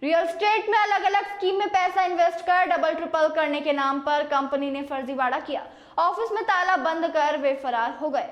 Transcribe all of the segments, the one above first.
Real estate में अलग अलग स्कीम में पैसा इन्वेस्ट कर डबल ट्रिपल करने के नाम पर कंपनी ने फर्जीवाड़ा किया। ऑफिस में ताला बंद कर वे फरार हो गए।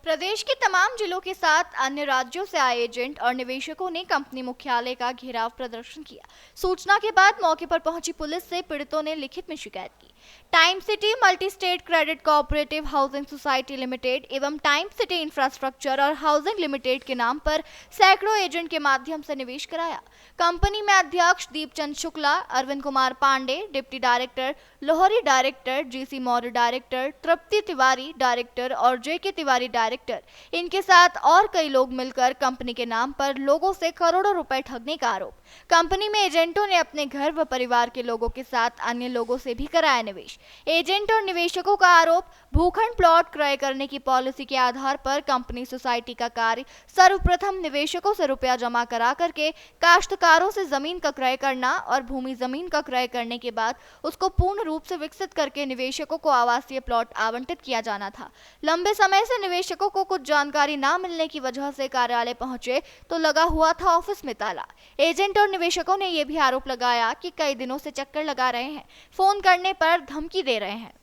प्रदेश के तमाम जिलों के साथ अन्य राज्यों से आए एजेंट और निवेशकों ने कंपनी मुख्यालय का घेराव प्रदर्शन किया। सूचना के बाद मौके पर पहुंची पुलिस से पीड़ितों ने लिखित में शिकायत की। Time city multi state credit cooperative housing society limited एवं टाइम सिटी इंफ्रास्ट्रक्चर और हाउसिंग लिमिटेड के नाम पर सैकड़ों एजेंट के माध्यम से निवेश कराया। कंपनी में अध्यक्ष दीपचंद शुक्ला, अरविंद कुमार पांडे डिप्टी डायरेक्टर, लोहरी director, GC Maurya director, Tripti Tiwari director और जेके तिवारी डायरेक्टर, इनके साथ और कई लोग मिलकर कंपनी के नाम पर लोगों से करोड़ों रुपए ठगने का आरोप। कंपनी में एजेंटों ने अपने घर व परिवार के लोगों के साथ अन्य लोगों से भी कराया निवेश। एजेंट और निवेशकों का आरोप, भूखंड प्लॉट क्रय करने की पॉलिसी के आधार पर कंपनी सोसाइटी का कार्य सर्वप्रथम निवेशकों से रुपया जमा करा करके काश्तकारों से जमीन का क्रय करना और भूमि जमीन का क्रय करने के बाद उसको पूर्ण रूप से विकसित करके निवेशकों को आवासीय प्लॉट आवंटित किया जाना था। लंबे समय से निवेशकों को कुछ जानकारी न मिलने की वजह से कार्यालय पहुंचे तो लगा हुआ था ऑफिस में ताला। एजेंट और निवेशकों ने यह भी आरोप लगाया कि कई दिनों से चक्कर लगा रहे हैं, फोन करने पर धमकी दे रहे हैं।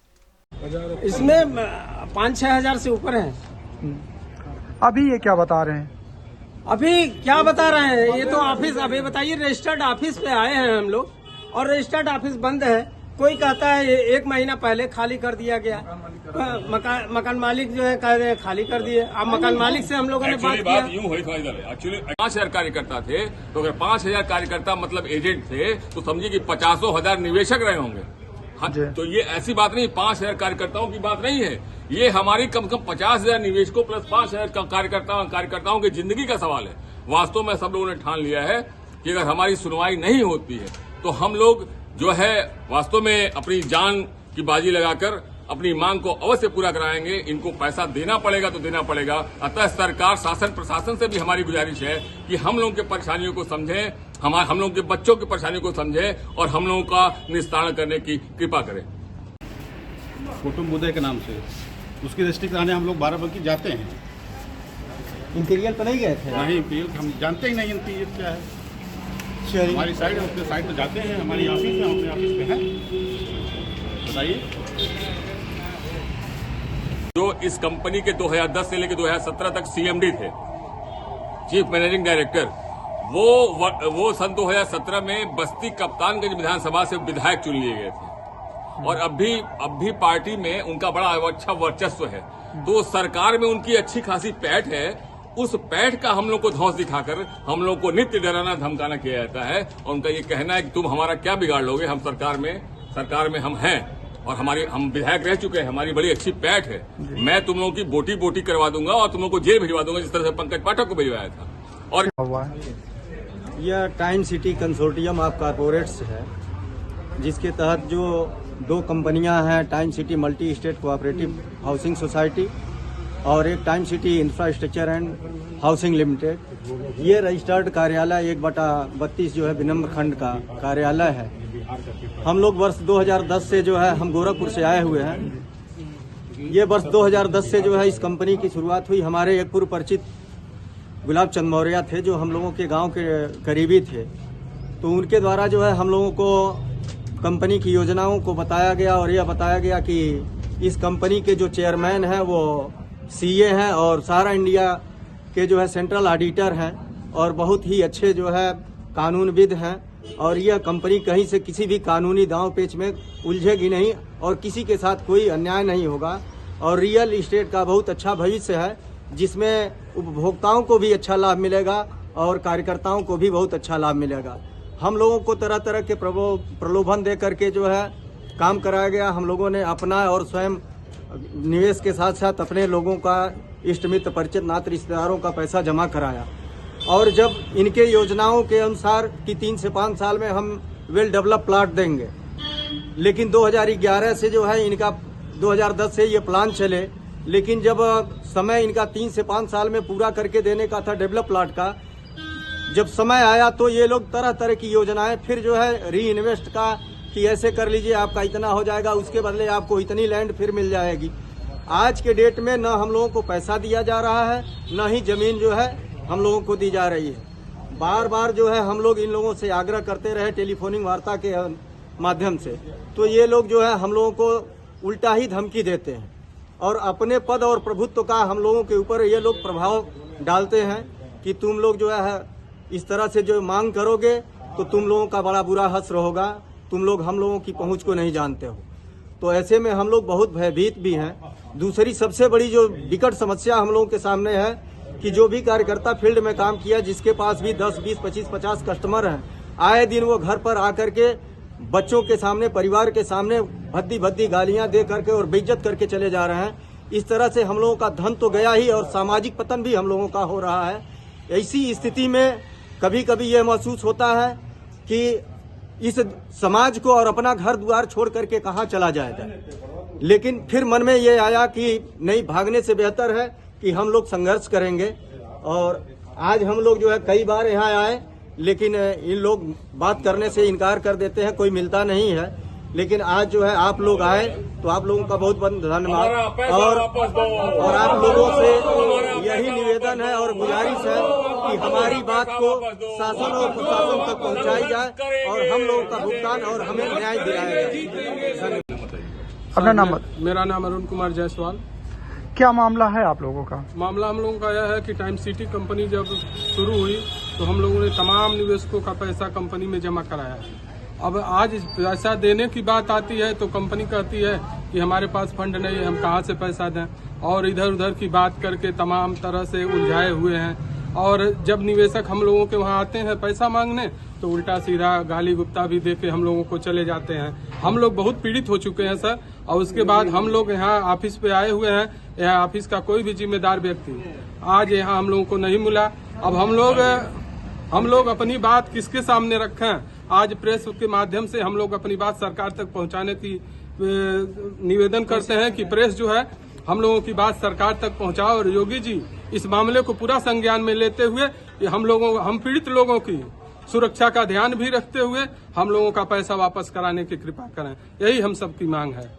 इसमें 5-6 हजार से ऊपर है। अभी ये क्या बता रहे हैं? अभी क्या बता रहे हैं, ये तो ऑफिस, अभी बताइए रजिस्टर्ड ऑफिस पे आए हैं हम लोग और रजिस्टर्ड ऑफिस बंद है। कोई कहता है 1 महीना पहले खाली कर दिया गया। मकान मालिक जो है कह रहे हैं खाली कर दिए। अब मकान मालिक से हम लोगों ने बात किया। यूं हुई एक्चुअली 5,000 कार्यकर्ता थे, तो अगर 5,000 कार्यकर्ता मतलब एजेंट थे तो समझिए कि 50,000 निवेशक रहे होंगे। हाँ, तो ये ऐसी बात नहीं, 5,000 कार्यकर्ताओं की बात नहीं है। ये हमारी कम से कम 50,000 निवेशकों प्लस 5,000 कार्यकर्ताओं की जिंदगी का सवाल है। वास्तव में सब लोगों ने ठान लिया है कि अगर हमारी सुनवाई नहीं होती है तो हम लोग जो है वास्तव में अपनी जान की बाजी लगाकर अपनी मांग को अवश्य पूरा कराएंगे। इनको पैसा देना पड़ेगा तो देना पड़ेगा। अतः सरकार, शासन, प्रशासन से भी हमारी गुजारिश है कि हम लोगों की परेशानियों को समझें, हम लोगों के बच्चों की परेशानियों को समझें और हम लोगों का निस्तारण करने की कृपा करें। कुटुंब उदय के नाम से उसकी रजिस्ट्री कराने हम लोग बाराबंकी जाते हैं। इंटीरियर तो नहीं गए थे? नहीं, इंटीरियर हम जानते ही नहीं इंटीरियर क्या है। हमारी साइड है, उसके साइड तो जाते हैं। हमारी ऑफिस है, अपने ऑफिस पे है। बताइए। जो इस कंपनी के 2010 से लेकर 2017 तक सीएमडी थे, चीफ मैनेजिंग डायरेक्टर, वो सन 2017 में बस्ती कप्तानगंज विधानसभा से विधायक चुन लिए गए थे और अब भी पार्टी में उनका बड़ा अच्छा वर्चस्व है। तो सरकार में उनकी अच्छी खासी पैठ है। उस पैठ का हम लोग को धौंस दिखाकर हम लोग को नित्य डराना धमकाना किया जाता है और उनका ये कहना है कि तुम हमारा क्या बिगाड़ लोगे, हम सरकार में हम हैं और हम विधायक रह चुके हैं, हमारी बड़ी अच्छी पैठ है। मैं तुम लोगों की बोटी करवा दूंगा और तुम लोगों को जेल भिजवा दूंगा, जिस तरह से पंकज पाठक को भिजवाया था। और यह time city consortium of corporates है, जिसके तहत जो 2 कंपनियां हैं, time city multi state cooperative housing society और एक time city infrastructure and housing limited. ये रजिस्टर्ड कार्यालय 1/32 जो है विनम्र खंड का कार्यालय है। हम लोग वर्ष 2010 से जो है हम गोरखपुर से आए हुए हैं। ये वर्ष 2010 से जो है इस कंपनी की शुरुआत हुई। हमारे एक पूर्व परिचित गुलाब चंद मौर्य थे जो हम लोगों के गांव के करीबी थे, तो उनके द्वारा जो है हम लोगों को कंपनी की योजनाओं को बताया गया और यह बताया गया कि इस कंपनी के जो चेयरमैन हैं वो सीए हैं और सारा इंडिया के जो है सेंट्रल ऑडिटर हैं और बहुत ही अच्छे जो है कानूनविद हैं और यह कंपनी कहीं से किसी भी कानूनी दांव पेच में उलझेगी नहीं और किसी के साथ कोई अन्याय नहीं होगा और रियल इस्टेट का बहुत अच्छा भविष्य है, जिसमें उपभोक्ताओं को भी अच्छा लाभ मिलेगा और कार्यकर्ताओं को भी बहुत अच्छा लाभ मिलेगा। हम लोगों को तरह तरह के प्रलोभन दे करके जो है काम कराया गया। हम लोगों ने अपना और स्वयं निवेश के साथ साथ अपने लोगों का, इष्ट मित्र, परिचित, नाते रिश्तेदारों का पैसा जमा कराया और जब इनके योजनाओं के अनुसार कि 3 से 5 साल में हम वेल डेवलप प्लाट देंगे, लेकिन 2011 से जो है इनका 2010 से ये प्लान चले, लेकिन जब समय इनका 3 से 5 साल में पूरा करके देने का था डेवलप प्लाट का, जब समय आया तो ये लोग तरह तरह की योजनाएं फिर जो है री इन्वेस्ट का कि ऐसे कर लीजिए, आपका इतना हो जाएगा, उसके बदले आपको इतनी लैंड फिर मिल जाएगी। आज के डेट में न हम लोगों को पैसा दिया जा रहा है, न ही जमीन जो है हम लोगों को दी जा रही है। बार बार जो है हम लोग इन लोगों से आग्रह करते रहे टेलीफोनिक वार्ता के माध्यम से, तो ये लोग जो है हम लोगों को उल्टा ही धमकी देते हैं और अपने पद और प्रभुत्व का हम लोगों के ऊपर ये लोग प्रभाव डालते हैं कि तुम लोग जो है इस तरह से जो मांग करोगे तो तुम लोगों का बड़ा बुरा हश्र होगा, तुम लोग हम लोगों की पहुंच को नहीं जानते हो। तो ऐसे में हम लोग बहुत भयभीत भी हैं। दूसरी सबसे बड़ी जो विकट समस्या हम लोगों के सामने है कि जो भी कार्यकर्ता फील्ड में काम किया, जिसके पास भी 10, 20, 25, 50 कस्टमर हैं, आए दिन वो घर पर आकर के बच्चों के सामने, परिवार के सामने भद्दी भद्दी गालियां दे करके और बेइज्जत करके चले जा रहे हैं। इस तरह से हम लोगों का धन तो गया ही और सामाजिक पतन भी हम लोगों का हो रहा है। ऐसी स्थिति में कभी कभी ये महसूस होता है कि इस समाज को और अपना घर द्वार छोड़ करके कहाँ चला जाएगा, लेकिन फिर मन में ये आया कि नहीं, भागने से बेहतर है कि हम लोग संघर्ष करेंगे। और आज हम लोग जो है कई बार यहाँ आए, लेकिन इन लोग बात करने से इनकार कर देते हैं, कोई मिलता नहीं है। लेकिन आज जो है आप लोग आए तो आप लोगों का बहुत बहुत धन्यवाद। और आप लोगों से यही निवेदन है और गुजारिश है कि हमारी बात को शासन और प्रशासन तक पहुंचाई जाए और हम लोगों का भुगतान और हमें न्याय दिलाया जाए। अपना नाम मेरा नाम अरुण कुमार जायसवाल। क्या मामला है आप लोगों का? मामला हम लोगों का यह है कि टाइम सिटी कंपनी जब शुरू हुई तो हम लोगों ने तमाम निवेशकों का पैसा कंपनी में जमा कराया है। अब आज पैसा देने की बात आती है तो कंपनी कहती है कि हमारे पास फंड नहीं है, हम कहाँ से पैसा दें, और इधर उधर की बात करके तमाम तरह से उलझाए हुए हैं। और जब निवेशक हम लोगों के वहाँ आते हैं पैसा मांगने तो उल्टा सीधा गाली गुप्ता भी दे के हम लोगों को चले जाते हैं। हम लोग बहुत पीड़ित हो चुके हैं सर। और उसके बाद हम लोग यहाँ ऑफिस पे आए हुए हैं। यहाँ ऑफिस का कोई भी जिम्मेदार व्यक्ति आज यहाँ हम लोगों को नहीं मिला। अब हम लोग अपनी बात किसके सामने रखें? आज प्रेस के माध्यम से हम लोग अपनी बात सरकार तक पहुंचाने की निवेदन करते हैं कि प्रेस जो है हम लोगों की बात सरकार तक पहुंचाओ और योगी जी इस मामले को पूरा संज्ञान में लेते हुए हम पीड़ित लोगों की सुरक्षा का ध्यान भी रखते हुए हम लोगों का पैसा वापस कराने की कृपा करें। यही हम सबकी मांग है।